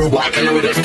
rockin' with it.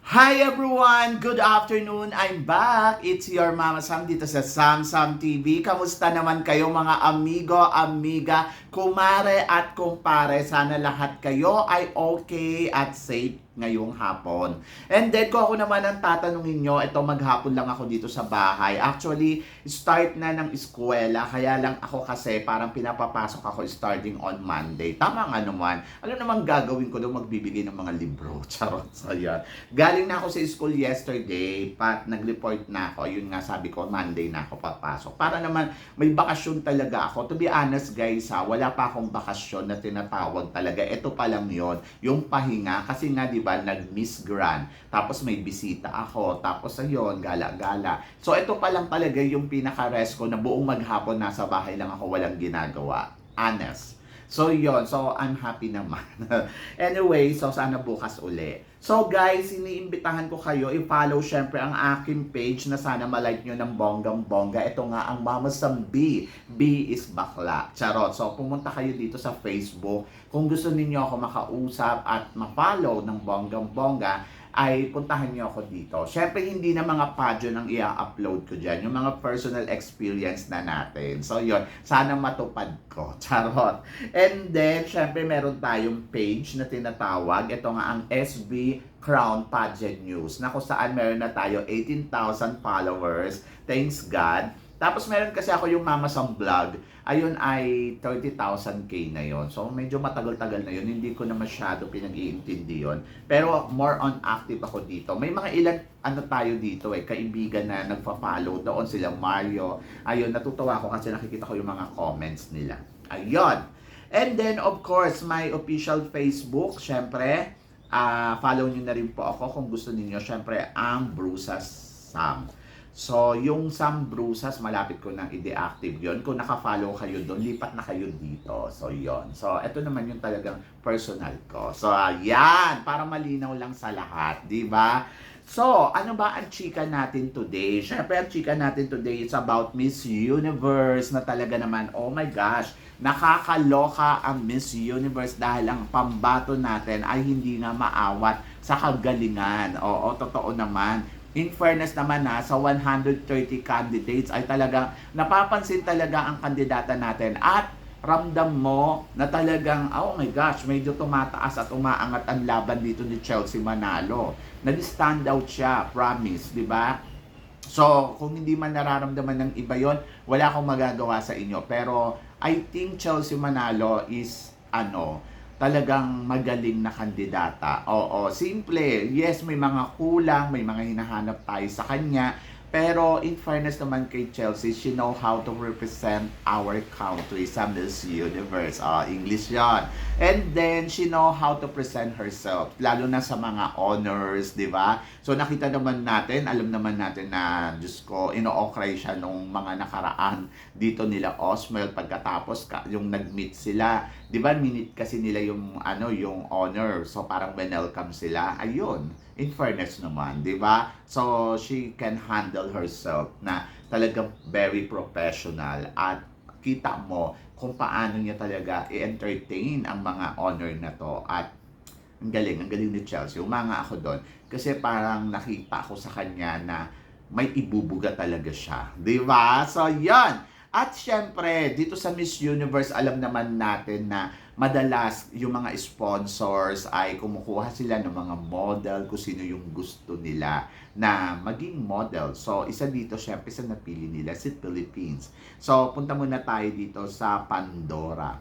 Hi everyone! Good afternoon! I'm back! It's your Mama Sam dito sa Sam Sam TV. Kamusta naman kayo mga amigo, amiga, kumare at kumpare? Sana lahat kayo ay okay at safe ngayong hapon. And then kung ako naman ang tatanungin nyo, ito maghapon lang ako dito sa bahay. Actually, start na ng eskwela, kaya lang ako kasi parang pinapapasok ako starting on Monday. Tama nga naman. Ano naman gagawin ko doon? Magbibigay ng mga libro. Charot. So yan. Galing na ako sa school yesterday, nag-report na ako. Yun nga sabi ko, Monday na ako papasok. Para naman may bakasyon talaga ako. To be honest guys, wala pa akong bakasyon na tinatawag talaga. Ito pa lang yon, yung pahinga. Kasi nga di ba, nag-Miss Grand. Tapos may bisita ako. Tapos ayun, gala-gala. So ito pa lang talaga yung pinaka-rest ko na buong maghapon nasa bahay lang ako, walang ginagawa. Honest. So yun, so I'm happy naman. Anyway, so sana bukas uli. So guys, iniimbitahan ko kayo i-follow syempre ang aking page na sana malike nyo ng bonggang-bongga. Ito nga ang Mama Sam B. B is bakla. Charot. So pumunta kayo dito sa Facebook. Kung gusto ninyo ako makausap at ma-follow ng bonggang-bongga, ay puntahan nyo ako dito. Syempre, hindi na mga pageant ang i-upload ko dyan. Yung mga personal experience na natin. So, yun. Sana matupad ko. Charot. And then, syempre, meron tayong page na tinatawag. Ito nga ang SB Crown Pageant News na kung saan meron na tayo 18,000 followers. Thanks God. Tapos meron kasi ako yung Mama Sam Vlog. Ayun ay 30,000k na yon. So medyo matagal-tagal na yon. Hindi ko na masyado pinag-iintindi yon. Pero more on active ako dito. May mga ilan tayo dito kaibigan na nagpa-follow doon sila Mario. Ayun, natutuwa ako kasi nakikita ko yung mga comments nila. Ayun. And then of course, my official Facebook, syempre, follow niyo na rin po ako kung gusto niyo, syempre, ang Brusas Sam. So, yung Sam Brusas, malapit ko nang i-deactive yon. Kung naka-follow kayo doon, lipat na kayo dito. So, yon. So, ito naman yung talagang personal ko. So, yan. Para malinaw lang sa lahat. Di ba? So, ano ba ang chika natin today? Siyempre, ang chika natin today is about Miss Universe na talaga naman, oh my gosh, nakakaloka ang Miss Universe dahil ang pambato natin ay hindi nga maawat sa kagalingan. Oo, totoo naman. In fairness naman sa 130 candidates ay talagang napapansin talaga ang kandidata natin at ramdam mo na talagang, oh my gosh, medyo tumataas at umaangat ang laban dito ni Chelsea Manalo. Nag-stand out siya, promise, di ba? So, kung hindi man nararamdaman ng iba yon, wala akong magagawa sa inyo. Pero, I think Chelsea Manalo is, talagang magaling na kandidata. Oo, simple. Yes, may mga kulang, may mga hinahanap tayo sa kanya. Pero in fairness naman kay Chelsea, she know how to represent our country sa Miss Universe. English yan. And then, she know how to present herself. Lalo na sa mga honors, di ba? So, nakita naman natin, alam naman natin na, Diyos ko, ino-okray siya nung mga nakaraan dito nila Osmel. Pagkatapos, yung nag-meet sila, di ba, minute kasi nila yung, yung honor. So, parang welcome sila. Ayun. In fairness naman, di ba? So, she can handle herself na talagang very professional at kita mo kung paano niya talaga i-entertain ang mga honor na to at ang galing ni Chelsea. Umanga ako doon kasi parang nakita ko sa kanya na may ibubuga talaga siya. Di ba? So, yan. At syempre, dito sa Miss Universe, alam naman natin na madalas yung mga sponsors ay kumukuha sila ng mga model kung sino yung gusto nila na maging model. So, isa dito, syempre, sa napili nila, si Philippines. So, punta muna tayo dito sa Pandora.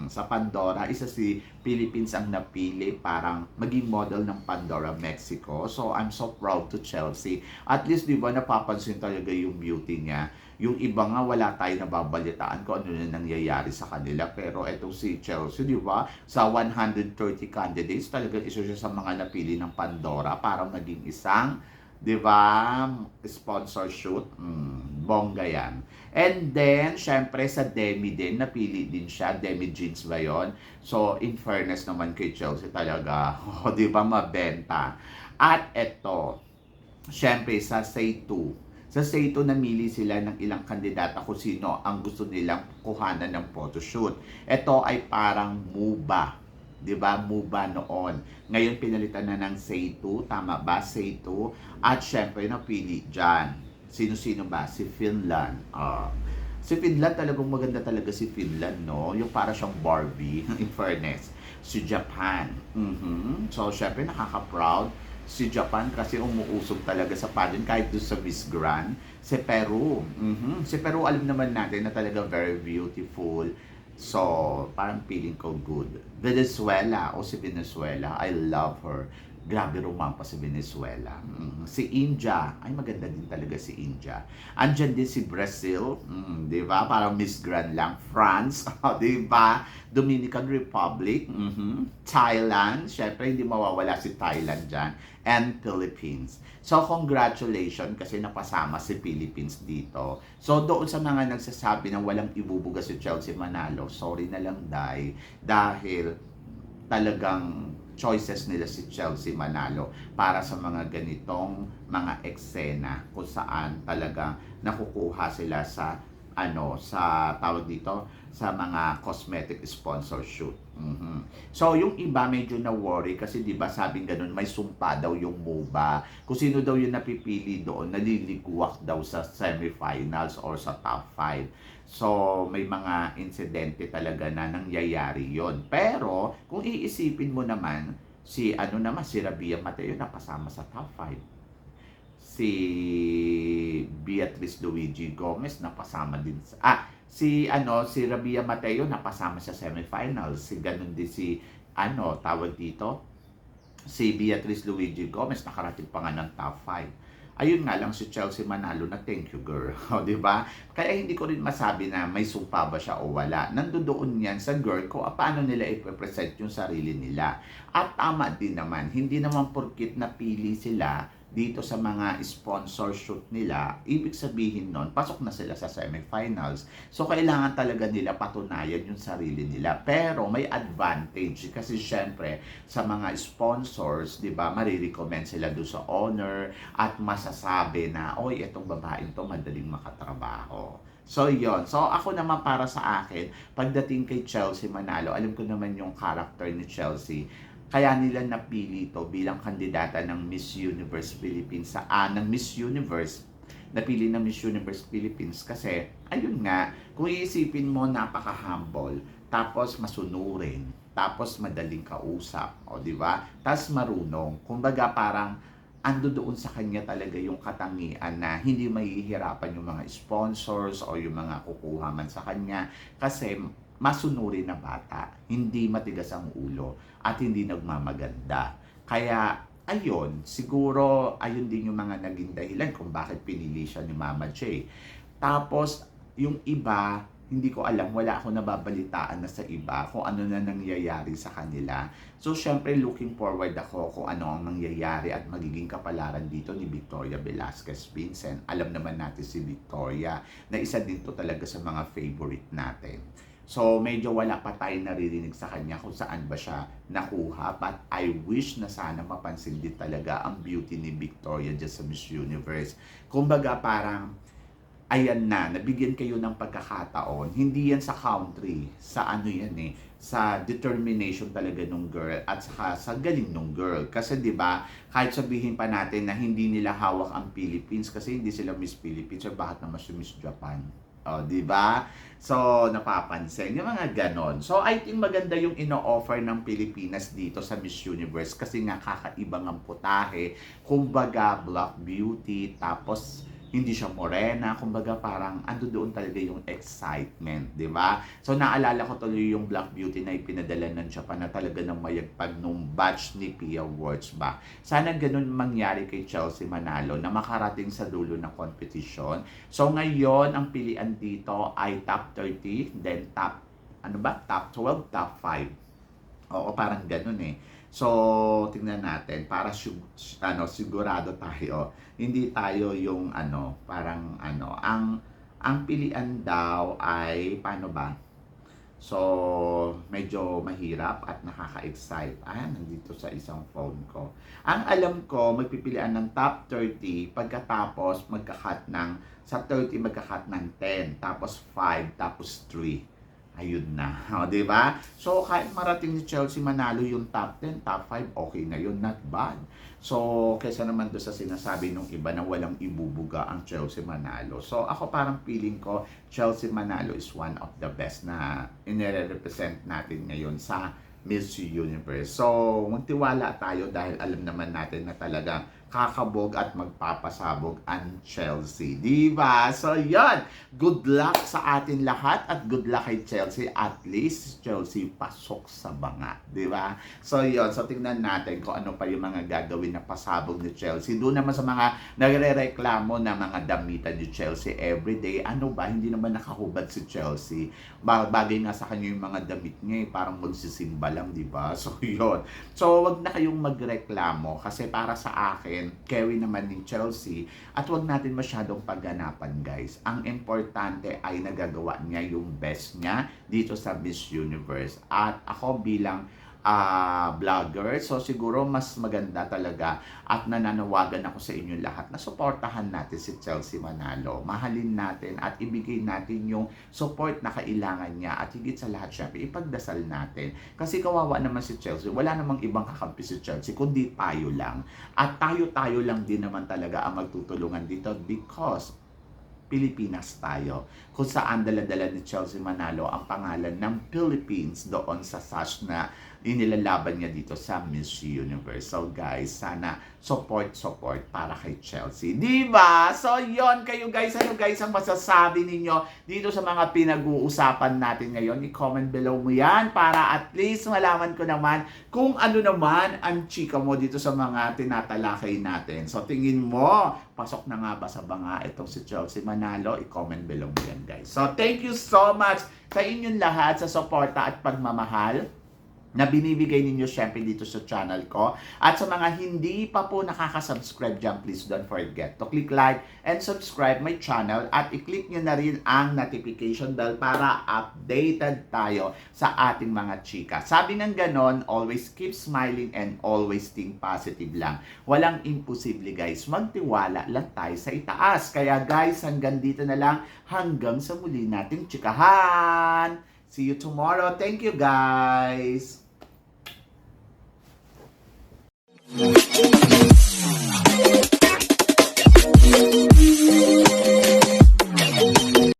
Sa Pandora, isa si Philippines ang napili parang maging model ng Pandora, Mexico. So, I'm so proud to Chelsea. At least, di ba, napapansin talaga yung beauty niya. Yung iba nga, wala tayo nababalitaan kung ano na nangyayari sa kanila. Pero etong si Chelsea, di ba, sa 130 candidates, talaga isa siya sa mga napili ng Pandora para maging isang, di ba, sponsor shoot. Bongga yan. And then, syempre sa Demi din, napili din siya. Demi Jeans ba yun? So, in fairness naman kay Chelsea talaga, di ba, mabenta. At eto, syempre sa Say 2. Sa Say 2 namili sila ng ilang kandidata kung sino ang gusto nilang kuhanan ng photoshoot. Ito ay parang MUBA. 'Di ba? MUBA noon. Ngayon pinalitan na ng Say 2, tama ba? Say 2. At syempre napili diyan. Sino-sino ba? Si Finland. Si Finland talagang maganda talaga si Finland, no? Yung para siyang Barbie, in fairness. Si Japan. So, syempre nakaka-proud si Japan kasi umuusog talaga sa pageant kahit doon sa Miss Grand. Si Peru. Si Peru, alam naman natin na talaga very beautiful. So, parang feeling ko good. Venezuela, si Venezuela, I love her. Grabe rumampa sa Venezuela. Si India, ay maganda din talaga si India. Andyan din si Brazil, di ba? Parang Miss Grand lang. France, di ba? Dominican Republic, Thailand, syempre hindi mawawala si Thailand dyan. And Philippines. So, congratulations kasi napasama si Philippines dito. So, doon sa mga nagsasabi na walang ibubuga si Chelsea Manalo, sorry na lang, dahil talagang choices nila si Chelsea Manalo para sa mga ganitong mga eksena kung saan talagang nakukuha sila sa sa tawag dito sa mga cosmetic sponsor shoot. So yung iba medyo na worry kasi 'di ba sabing ganun may sumpa daw yung MUBA. Kung sino daw yung napipili doon naliliguak daw sa semifinals or sa top 5. So may mga insidente talaga na nangyayari yon. Pero kung iisipin mo naman si si Rabia Mateo napasama sa top 5. Si Beatrice Luigi Gomez napasama din si Rabia Mateo napasama sa semifinals. Si ganun din si tawag dito si Beatrice Luigi Gomez nakarating pa nga ng top 5. Ayun nga lang si Chelsea Manalo na thank you girl, di ba? Kaya hindi ko rin masabi na may sumpa ba siya o wala. Nandoon yan sa girl ko paano nila i-present yung sarili nila. At tama din naman, hindi naman porkit napili sila dito sa mga sponsor shoot nila, ibig sabihin nun, pasok na sila sa semifinals. So, kailangan talaga nila patunayan yung sarili nila. Pero, may advantage kasi syempre, sa mga sponsors, di ba, marirecommend sila doon sa owner at masasabi na, oy, itong babaeng to madaling makatrabaho. So, yon. So, ako naman para sa akin, pagdating kay Chelsea Manalo, alam ko naman yung character ni Chelsea. Kaya nila napili ito bilang kandidata ng Miss Universe Philippines ng Miss Universe. Napili ng Miss Universe Philippines kasi, ayun nga, kung iisipin mo, napaka-humble, tapos masunurin, tapos madaling kausap, di ba? Tapos marunong. Kumbaga parang, ando doon sa kanya talaga yung katangian na hindi mahihirapan yung mga sponsors o yung mga kukuha man sa kanya kasi masunurin na bata, hindi matigas ang ulo at hindi nagmamaganda. Kaya ayun, siguro ayun din yung mga naging dahilan kung bakit pinili siya ni Mama J. Tapos yung iba, hindi ko alam, wala ako nababalitaan na sa iba kung ano na nangyayari sa kanila. So, syempre, looking forward ako kung ano ang nangyayari at magiging kapalaran dito ni Victoria Velasquez Vincent. Alam naman natin si Victoria na isa din to talaga sa mga favorite natin. So, medyo wala pa tayong naririnig sa kanya kung saan ba siya nakuha. But I wish na sana mapansin din talaga ang beauty ni Victoria dyan sa Miss Universe. Kumbaga parang, ayan na, nabigyan kayo ng pagkakataon. Hindi yan sa country, sa sa determination talaga nung girl at saka sa galing nung girl. Kasi 'di ba, kahit sabihin pa natin na hindi nila hawak ang Philippines kasi hindi sila Miss Philippines, or bakit naman si Miss Japan? 'Di ba? So, napapansin yung mga ganon. So, I think maganda yung ino-offer ng Pilipinas dito sa Miss Universe kasi nga kakaibang ang putahe. Kumbaga, Black Beauty, tapos hindi siya morena, kumbaga parang ando doon talaga yung excitement, di ba? So naalala ko tuloy yung Black Beauty na ipinadala ng Japan na talaga ng mayagpag nung batch ni Pia Awards ba. Sana ganun mangyari kay Chelsea Manalo na makarating sa dulo ng competition. So ngayon, ang pilian dito ay top 30, then top 12, top 5. Oo, parang ganun eh. So, tingnan natin para sigurado tayo. Hindi tayo yung ang pilian daw ay paano ba? So, medyo mahirap at nakaka-excite. Nandito sa isang phone ko. Ang alam ko, magpipilian ng top 30, pagkatapos magka-cut ng, sa 30 magka-cut ng 10, tapos 5, tapos 3. Ayun na. O, di ba? So, kahit marating ni Chelsea manalo yung top 10, top 5, okay na yun. Not bad. So, kesa naman doon sa sinasabi nung iba na walang ibubuga ang Chelsea manalo. So, ako parang feeling ko, Chelsea manalo is one of the best na inire-represent natin ngayon sa Miss Universe. So, magtiwala tayo dahil alam naman natin na talagang kakabog at magpapasabog ang Chelsea. Diba? So, yon. Good luck sa atin lahat at good luck kay Chelsea. At least, Chelsea pasok sa banga. Diba? So, yon. So, tingnan natin kung ano pa yung mga gagawin na pasabog ni Chelsea. Doon naman sa mga nagre-reklamo na mga damitan ni Chelsea everyday. Ano ba? Hindi naman nakahubad si Chelsea. Bagay nga sa kanya yung mga damit niya. Parang magsisimba lang, diba? So, yon. So, wag na kayong magreklamo kasi para sa akin, carry naman ni Chelsea at wag natin masyadong pagganapan, guys. Ang importante ay nagagawa niya yung best niya dito sa Miss Universe. At ako bilang vlogger, so siguro mas maganda talaga at nananawagan ako sa inyo lahat na suportahan natin si Chelsea manalo. Mahalin natin at ibigay natin yung support na kailangan niya at higit sa lahat, syempre, ipagdasal natin. Kasi kawawa naman si Chelsea. Wala namang ibang kakampi si Chelsea kundi tayo lang. At tayo-tayo lang din naman talaga ang magtutulungan dito because Pilipinas tayo. Kung saan dala-dala ni Chelsea Manalo ang pangalan ng Philippines doon sa sash na inilalaban niya dito sa Miss Universe. So guys, sana support para kay Chelsea. Diba? So yon kayo guys. Ano guys ang masasabi ninyo dito sa mga pinag-uusapan natin ngayon? I-comment below mo yan para at least malaman ko naman kung ano naman ang chika mo dito sa mga tinatalakay natin. So tingin mo, pasok na nga ba sa banga itong si Chelsea Manalo? I-comment below mo yan guys. So thank you so much sa inyong lahat sa suporta at pagmamahal na binibigay ninyo syempre dito sa channel ko. At sa mga hindi pa po nakaka-subscribe dyan, please don't forget to click like and subscribe my channel at i-click nyo na rin ang notification bell para updated tayo sa ating mga chika. Sabi ng ganon, always keep smiling and always think positive lang. Walang imposible guys, magtiwala lang tayo sa itaas. Kaya guys, hanggang dito na lang, hanggang sa muli nating chikahan. See you tomorrow. Thank you guys.